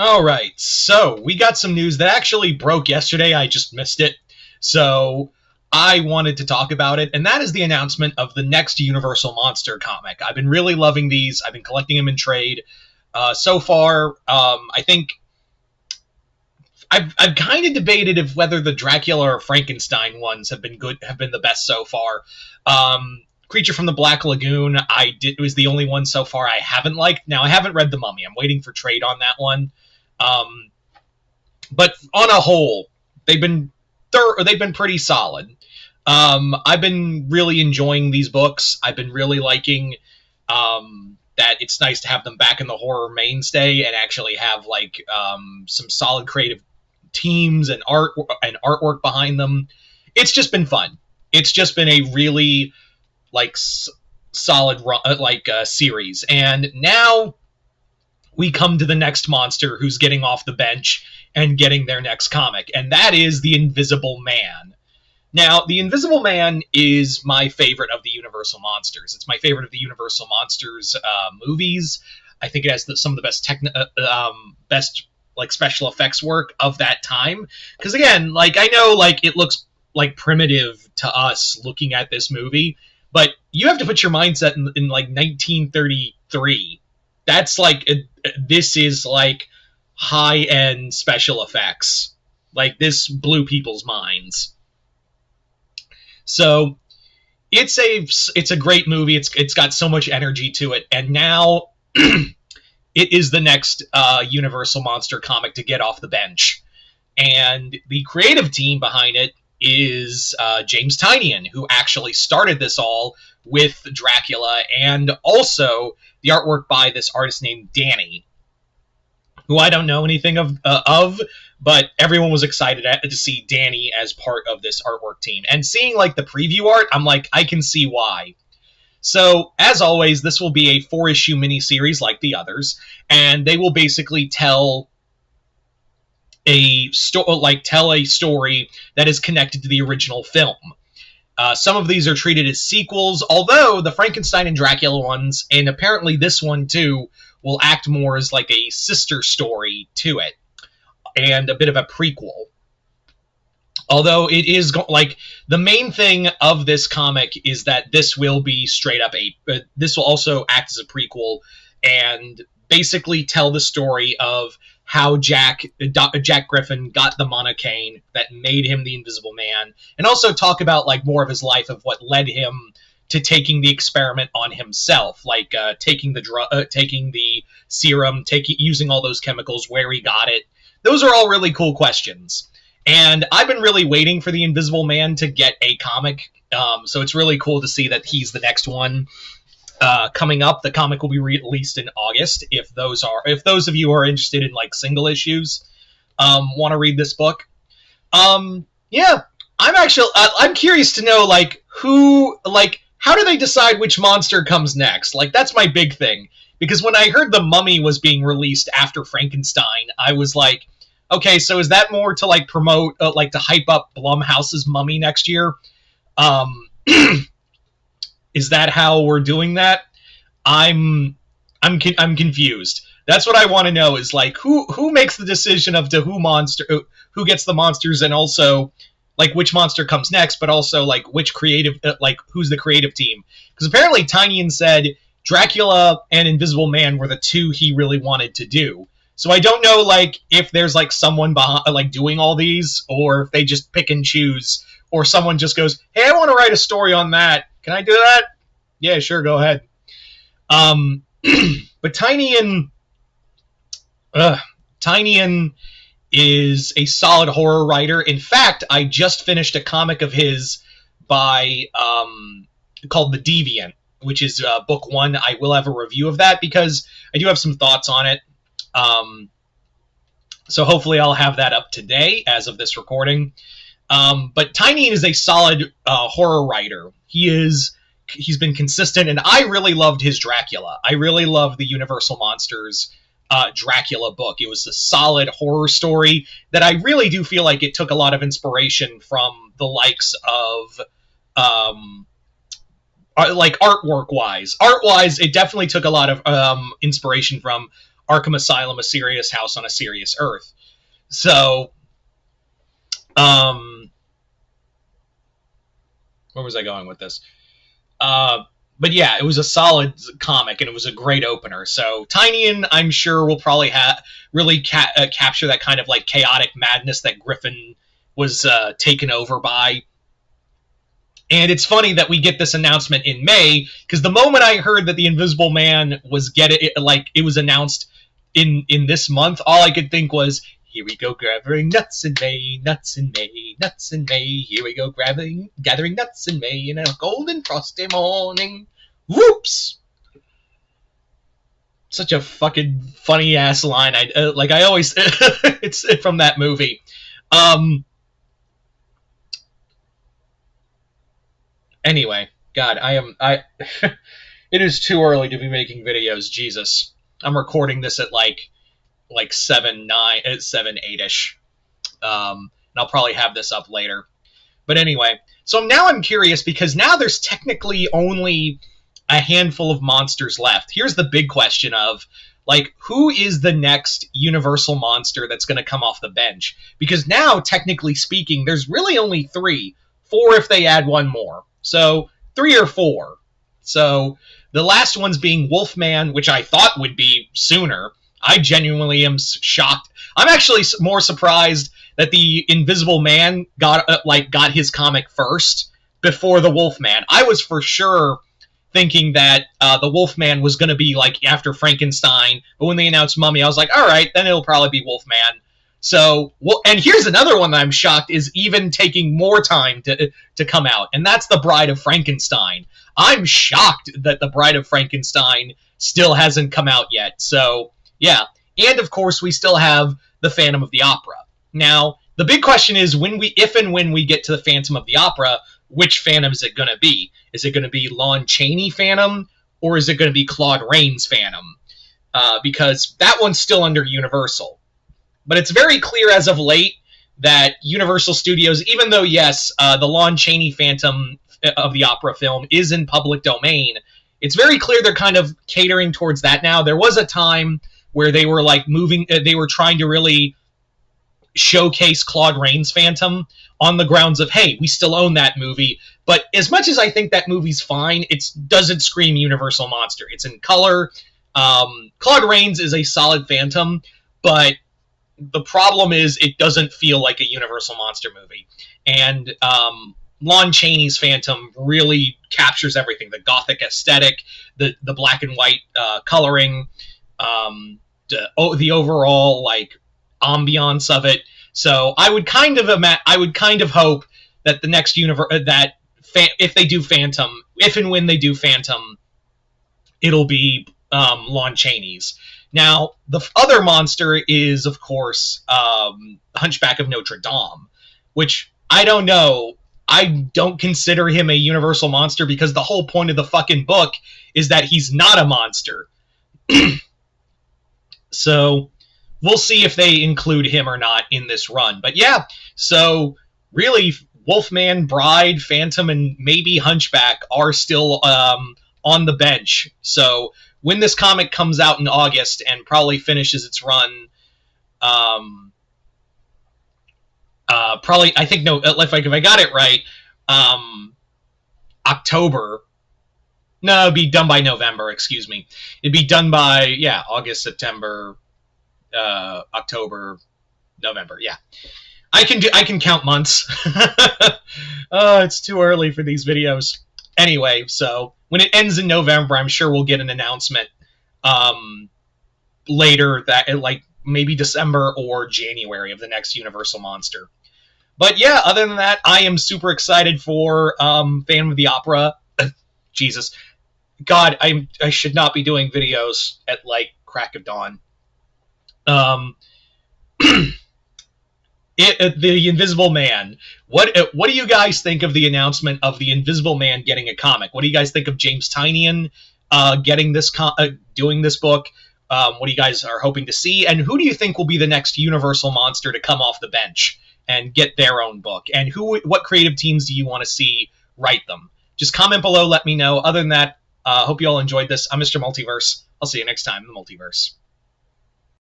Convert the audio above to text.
All right, so we got some news that actually broke yesterday. I just missed it. So I wanted to talk about it, and that is the announcement of the next Universal Monster comic. I've been really loving these. I've been collecting them in trade. So far, I think I've kind of debated if whether the Dracula or Frankenstein ones have been the best so far. Creature from the Black Lagoon, was the only one so far I haven't liked. Now I haven't read The Mummy. I'm waiting for trade on that one. But on a whole, they've been pretty solid. I've been really enjoying these books. I've been really liking that it's nice to have them back in the horror mainstay and actually have some solid creative teams and artwork behind them. It's just been fun. It's just been a really solid series, and now we come to the next monster who's getting off the bench and getting their next comic, and that is the Invisible Man. Now, the Invisible Man is my favorite of the Universal Monsters. It's my favorite of the Universal Monsters movies. I think it has some of the best special effects work of that time. Because again, I know it looks primitive to us looking at this movie, but you have to put your mindset in 1933. That's this is high-end special effects. This blew people's minds. So it's a great movie. It's got so much energy to it, and now it is the next Universal Monster comic to get off the bench. And the creative team behind it is James Tynion, who actually started this all with Dracula, and also the artwork by this artist named Danny, who I don't know anything of, but everyone was excited to see Danny as part of this artwork team. And seeing the preview art, I'm I can see why. So, as always, this will be a 4-issue miniseries like the others, and they will basically tell a story that is connected to the original film. Some of these are treated as sequels, although the Frankenstein and Dracula ones, and apparently this one too, will act more as a sister story to it, and a bit of a prequel. Although it is the main thing of this comic is that this will be straight up this will also act as a prequel and basically tell the story of how Jack Griffin got the monocaine that made him the Invisible Man, and also talk about more of his life of what led him to taking the experiment on himself, taking the serum, using all those chemicals, where he got it. Those are all really cool questions. And I've been really waiting for the Invisible Man to get a comic, so it's really cool to see that he's the next one coming up. The comic will be released in August. If those of you who are interested in single issues, want to read this book, yeah, I'm curious to know how do they decide which monster comes next? That's my big thing, because when I heard The Mummy was being released after Frankenstein, I was okay, so is that more to promote, to hype up Blumhouse's Mummy next year? Is that how we're doing that? I'm confused. That's what I want to know. Is who makes the decision of who gets the monsters, and also which monster comes next, but also which creative who's the creative team? Because apparently Tynion said Dracula and Invisible Man were the two he really wanted to do. So I don't know, if there's, someone behind, doing all these, or if they just pick and choose, or someone just goes, hey, I want to write a story on that. Can I do that? Yeah, sure, go ahead. But Tynion is a solid horror writer. In fact, I just finished a comic of his called The Deviant, which is book 1. I will have a review of that, because I do have some thoughts on it. So hopefully I'll have that up today as of this recording. But Tynion is a solid horror writer. He's been consistent, and I really loved his Dracula. I really loved the Universal Monsters Dracula book. It was a solid horror story that I really do feel it took a lot of inspiration from the likes of artwork-wise. Art-wise, it definitely took a lot of inspiration from Arkham Asylum, a serious house on a serious earth. So, where was I going with this? But yeah, it was a solid comic, and it was a great opener. So Tynion, I'm sure, will probably really capture that kind of like chaotic madness that Griffin was taken over by. And it's funny that we get this announcement in May, because the moment I heard that the Invisible Man was it was announced in this month, all I could think was, here we go gathering nuts in May, nuts in May, nuts in May. Here we go gathering nuts in May in a golden frosty morning. Whoops! Such a fucking funny ass line. I always, it's from that movie. Anyway, God, it is too early to be making videos. Jesus, I'm recording this at like 7, 8ish. And I'll probably have this up later. But anyway, so now I'm curious, because now there's technically only a handful of monsters left. Here's the big question of, like, who is the next Universal monster that's going to come off the bench? Because now, technically speaking, there's really only 3. 4 if they add one more. So 3 or 4. So the last one's being Wolfman, which I thought would be sooner. I genuinely am shocked. I'm actually more surprised that the Invisible Man got his comic first before the Wolfman. I was for sure thinking that the Wolfman was going to be like after Frankenstein, but when they announced Mummy, I was like, all right, then it'll probably be Wolfman. So, and here's another one that I'm shocked is even taking more time to come out, and that's The Bride of Frankenstein. I'm shocked that The Bride of Frankenstein still hasn't come out yet. So, yeah. And, of course, we still have The Phantom of the Opera. Now, the big question is, if and when we get to The Phantom of the Opera, which Phantom is it going to be? Is it going to be Lon Chaney Phantom, or is it going to be Claude Rains Phantom? Because that one's still under Universal. But it's very clear as of late that Universal Studios, even though, yes, the Lon Chaney Phantom of the Opera film is in public domain, it's very clear they're kind of catering towards that now. There was a time where they were like they were trying to really showcase Claude Rains Phantom on the grounds of, hey, we still own that movie. But as much as I think that movie's fine, it doesn't scream Universal Monster. It's in color. Claude Rains is a solid Phantom, but the problem is it doesn't feel like a Universal Monster movie. And Lon Chaney's Phantom really captures everything. The gothic aesthetic, the black and white coloring, the overall like ambiance of it. So I would kind of hope that the next if they do Phantom, if and when they do Phantom, it'll be Lon Chaney's. Now, the other monster is, of course, Hunchback of Notre Dame, which I don't know. I don't consider him a Universal monster because the whole point of the fucking book is that he's not a monster. So we'll see if they include him or not in this run. But yeah, so really, Wolfman, Bride, Phantom, and maybe Hunchback are still on the bench. So when this comic comes out in August and probably finishes its run, probably, I think, no, if I got it right, October. No, it'd be done by November, excuse me. It'd be done by, yeah, August, September, October, November, yeah. I can count months. It's too early for these videos. Anyway, so when it ends in November, I'm sure we'll get an announcement later, that like maybe December or January of the next Universal monster. But yeah, other than that, I am super excited for Phantom of the Opera. Jesus, God, I should not be doing videos at like crack of dawn. The Invisible Man. What do you guys think of the announcement of the Invisible Man getting a comic? What do you guys think of James Tynion getting this doing this book? What do you guys are hoping to see? And who do you think will be the next Universal monster to come off the bench and get their own book? And what creative teams do you want to see write them? Just comment below, let me know. Other than that, hope you all enjoyed this. I'm Mr. Multiverse. I'll see you next time in the Multiverse.